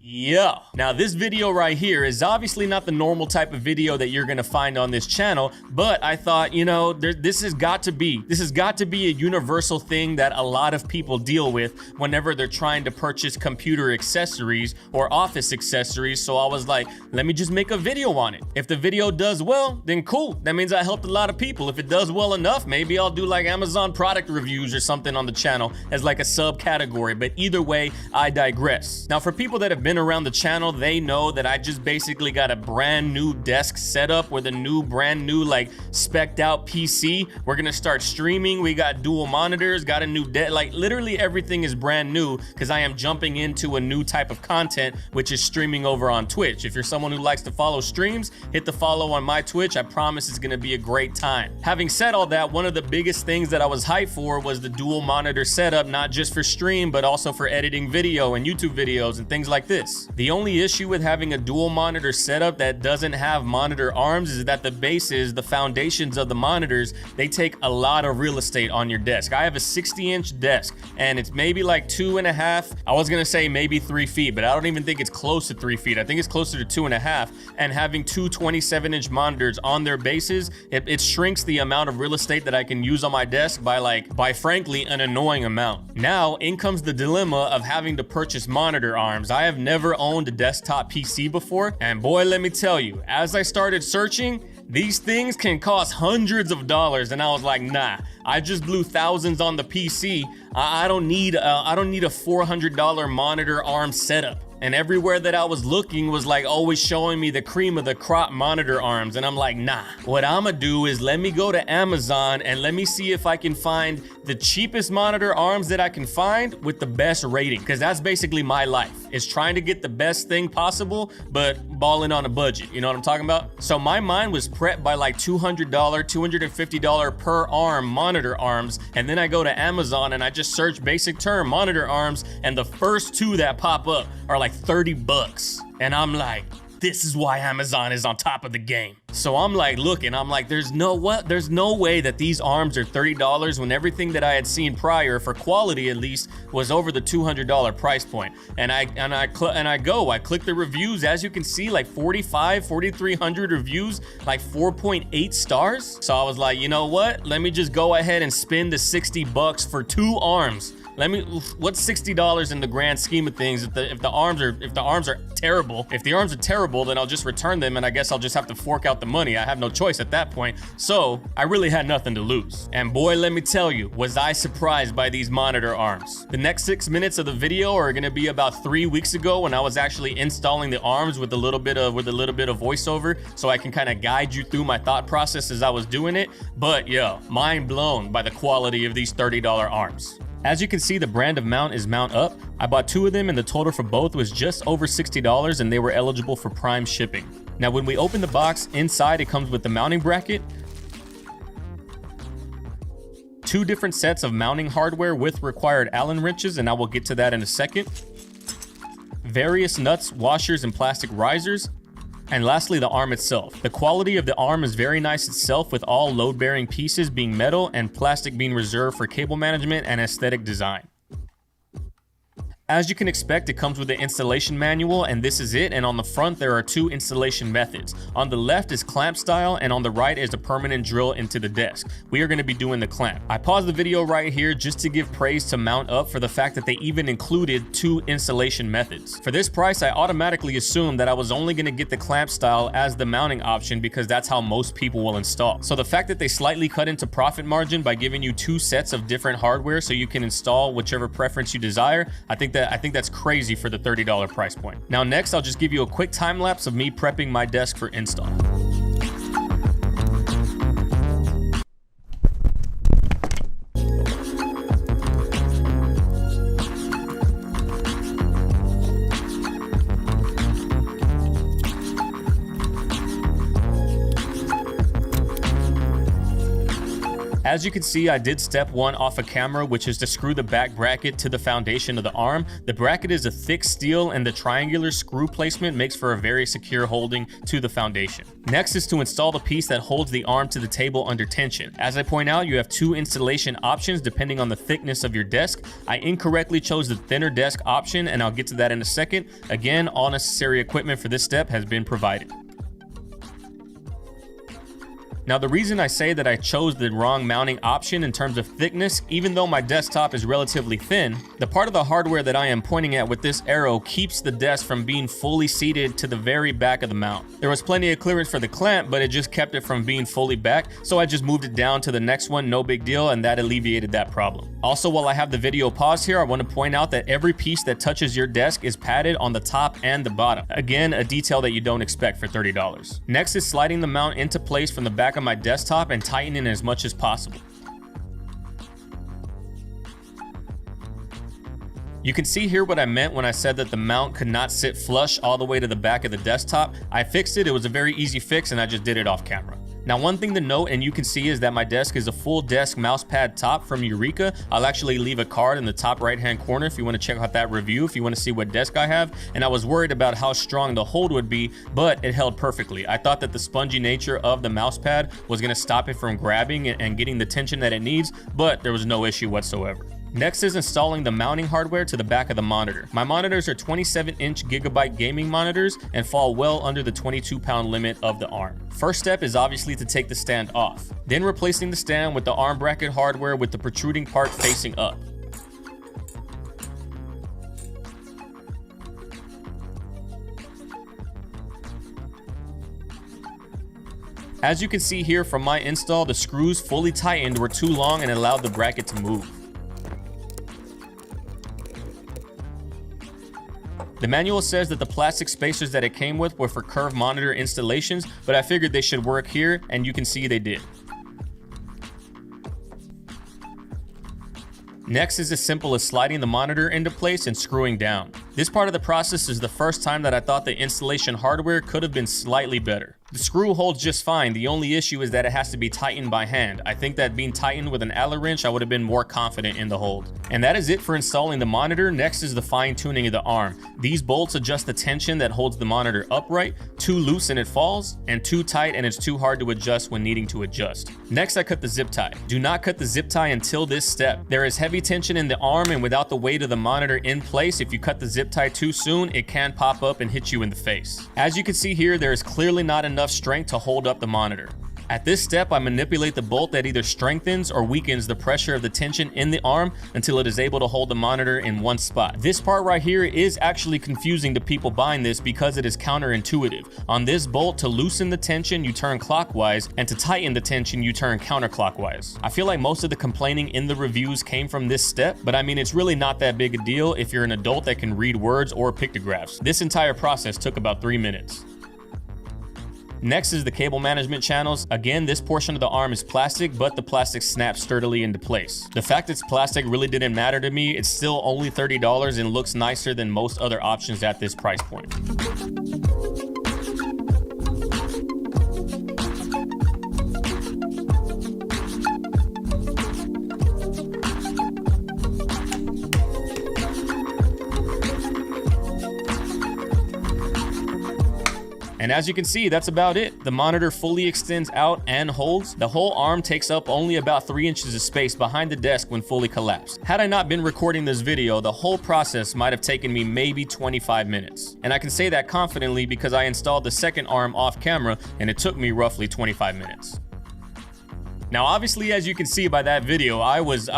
Yeah. Now this video right here is obviously not the normal type of video that you're gonna find on this channel, but I thought, you know, this has got to be a universal thing that a lot of people deal with whenever they're trying to purchase computer accessories or office accessories. So I was like, let me just make a video on it. If the video does well, then cool. That means I helped a lot of people. If it does well enough, maybe I'll do like Amazon product reviews or something on the channel as like a subcategory. But either way, I digress. Now for people that have been around the channel, they know that I just basically got a brand new desk setup with a brand new like spec'd out PC. We're gonna start streaming. We got dual monitors, got a new like literally everything is brand new because I am jumping into a new type of content, which is streaming over on Twitch. If you're someone who likes to follow streams, hit the follow on my Twitch. I promise it's gonna be a great time. Having said all that, one of the biggest things that I was hyped for was the dual monitor setup, not just for stream, but also for editing video and YouTube videos and things like this. The only issue with having a dual monitor setup that doesn't have monitor arms is that the bases, the foundations of the monitors, they take a lot of real estate on your desk. I have a 60-inch desk and it's maybe like 2.5, I was gonna say maybe 3 feet, but I don't even think it's close to 3 feet. I think it's closer to 2.5, and having two 27-inch monitors on their bases, it shrinks the amount of real estate that I can use on my desk by frankly an annoying amount. Now in comes the dilemma of having to purchase monitor arms. I have never owned a desktop PC before, and boy, let me tell you, as I started searching, these things can cost hundreds of dollars, and I was like, nah, I just blew thousands on the PC. I don't need a $400 monitor arm setup. And everywhere that I was looking was like always showing me the cream of the crop monitor arms. And I'm like, nah, what I'ma do is let me go to Amazon and let me see if I can find the cheapest monitor arms that I can find with the best rating. Cause that's basically my life, is trying to get the best thing possible, but balling on a budget. You know what I'm talking about? So my mind was prepped by like $200, $250 per arm monitor arms. And then I go to Amazon and I just search basic term monitor arms, and the first two that pop up are like 30 bucks. And I'm like, this is why Amazon is on top of the game. So I'm like looking, I'm like, there's no way that these arms are $30 when everything that I had seen prior, for quality at least, was over the $200 price point. And I click the reviews. As you can see, like 4,300 reviews, like 4.8 stars. So I was like, you know what? Let me just go ahead and spend the 60 bucks for two arms. What's $60 in the grand scheme of things? If the arms are terrible, then I'll just return them, and I guess I'll just have to fork out the money. I have no choice at that point. So I really had nothing to lose. And boy, let me tell you, was I surprised by these monitor arms. The next 6 minutes of the video are gonna be about 3 weeks ago when I was actually installing the arms with a little bit of voiceover, so I can kind of guide you through my thought process as I was doing it. But yo, mind blown by the quality of these $30 arms. As you can see, the brand of mount is Mount Up. I bought 2 of them and the total for both was just over $60, and they were eligible for Prime shipping. Now, when we open the box, inside it comes with the mounting bracket, 2 different sets of mounting hardware with required Allen wrenches, and I will get to that in a second, various nuts, washers, and plastic risers, and lastly, the arm itself. The quality of the arm is very nice itself, with all load-bearing pieces being metal and plastic being reserved for cable management and aesthetic design. As you can expect, it comes with an installation manual, and this is it. And on the front, there are 2 installation methods. On the left is clamp style, and on the right is a permanent drill into the desk. We are going to be doing the clamp. I paused the video right here just to give praise to Mount Up for the fact that they even included 2 installation methods. For this price, I automatically assumed that I was only going to get the clamp style as the mounting option because that's how most people will install. So the fact that they slightly cut into profit margin by giving you 2 sets of different hardware so you can install whichever preference you desire, I think that's crazy for the $30 price point. Now next, I'll just give you a quick time lapse of me prepping my desk for install. As you can see, I did step 1 off a camera, which is to screw the back bracket to the foundation of the arm. The bracket is a thick steel and the triangular screw placement makes for a very secure holding to the foundation. Next is to install the piece that holds the arm to the table under tension. As I point out, you have 2 installation options depending on the thickness of your desk. I incorrectly chose the thinner desk option, and I'll get to that in a second. Again, all necessary equipment for this step has been provided. Now, the reason I say that I chose the wrong mounting option in terms of thickness, even though my desktop is relatively thin, the part of the hardware that I am pointing at with this arrow keeps the desk from being fully seated to the very back of the mount. There was plenty of clearance for the clamp, but it just kept it from being fully back, so I just moved it down to the next one, no big deal, and that alleviated that problem. Also, while I have the video paused here, I want to point out that every piece that touches your desk is padded on the top and the bottom. Again, a detail that you don't expect for $30. Next is sliding the mount into place from the back of my desktop and tightening as much as possible. You can see here what I meant when I said that the mount could not sit flush all the way to the back of the desktop. I fixed it. It was a very easy fix and I just did it off camera. Now, one thing to note, and you can see, is that my desk is a full desk mouse pad top from Eureka. I'll actually leave a card in the top right hand corner if you want to check out that review, if you want to see what desk I have. And I was worried about how strong the hold would be, but it held perfectly. I thought that the spongy nature of the mouse pad was going to stop it from grabbing and getting the tension that it needs, but there was no issue whatsoever. Next is installing the mounting hardware to the back of the monitor. My monitors are 27-inch Gigabyte gaming monitors and fall well under the 22-pound limit of the arm. First step is obviously to take the stand off, then replacing the stand with the arm bracket hardware with the protruding part facing up. As you can see here from my install, the screws fully tightened were too long and allowed the bracket to move. The manual says that the plastic spacers that it came with were for curved monitor installations, but I figured they should work here, and you can see they did. Next is as simple as sliding the monitor into place and screwing down. This part of the process is the first time that I thought the installation hardware could have been slightly better. The screw holds just fine. The only issue is that it has to be tightened by hand. I think that being tightened with an Allen wrench, I would have been more confident in the hold. And that is it for installing the monitor. Next is the fine tuning of the arm. These bolts adjust the tension that holds the monitor upright. Too loose and it falls, and too tight and it's too hard to adjust when needing to adjust. Next, I cut the zip tie. Do not cut the zip tie until this step. There is heavy tension in the arm, and without the weight of the monitor in place, if you cut the zip tie too soon, it can pop up and hit you in the face. As you can see here, there is clearly not enough strength to hold up the monitor. At this step, I manipulate the bolt that either strengthens or weakens the pressure of the tension in the arm until it is able to hold the monitor in one spot. This part right here is actually confusing to people buying this because it is counterintuitive. On this bolt, to loosen the tension, you turn clockwise, and to tighten the tension, you turn counterclockwise. I feel like most of the complaining in the reviews came from this step, but I mean, it's really not that big a deal if you're an adult that can read words or pictographs. This entire process took about 3 minutes. Next is the cable management channels. Again, this portion of the arm is plastic, but the plastic snaps sturdily into place. The fact it's plastic really didn't matter to me. It's still only $30 and looks nicer than most other options at this price point. And as you can see, that's about it. The monitor fully extends out and holds. The whole arm takes up only about 3 inches of space behind the desk when fully collapsed. Had I not been recording this video, the whole process might have taken me maybe 25 minutes. And I can say that confidently because I installed the second arm off camera and it took me roughly 25 minutes. Now, obviously, as you can see by that video, I was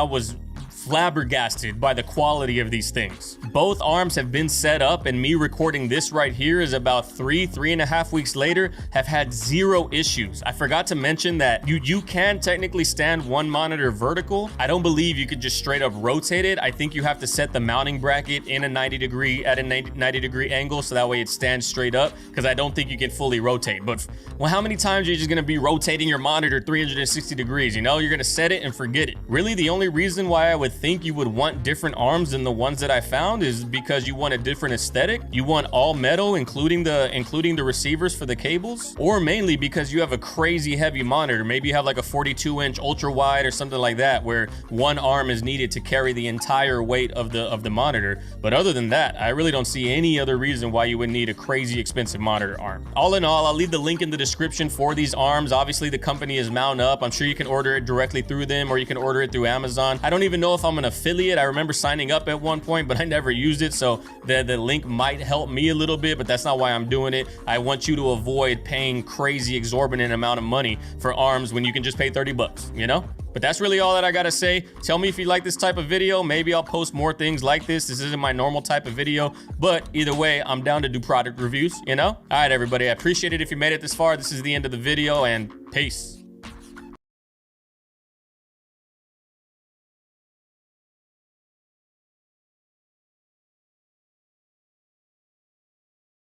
flabbergasted by the quality of these things. Both arms have been set up, and me recording this right here is about 3.5 weeks later, have had 0 issues. I forgot to mention that you can technically stand one monitor vertical. I don't believe you could just straight up rotate it. I think you have to set the mounting bracket in a 90 degree angle so that way it stands straight up, because I don't think you can fully rotate. But well, how many times are you just gonna be rotating your monitor 360 degrees? You know, you're gonna set it and forget it. Really, the only reason why I would would think you would want different arms than the ones that I found is because you want a different aesthetic. You want all metal, including the receivers for the cables, or mainly because you have a crazy heavy monitor. Maybe you have like a 42-inch ultra wide or something like that, where one arm is needed to carry the entire weight of the monitor. But other than that, I really don't see any other reason why you would need a crazy expensive monitor arm. All in all, I'll leave the link in the description for these arms. Obviously, the company is Mount Up. I'm sure you can order it directly through them, or you can order it through Amazon. I don't even know if I'm an affiliate. I remember signing up at one point, but I never used it, so the link might help me a little bit, but that's not why I'm doing it. I want you to avoid paying crazy exorbitant amount of money for arms when you can just pay 30 bucks, you know? But that's really all that I gotta say. Tell me if you like this type of video. Maybe I'll post more things like this. This isn't my normal type of video, but either way, I'm down to do product reviews, you know? All right, everybody, I appreciate it if you made it this far. This is the end of the video, and peace.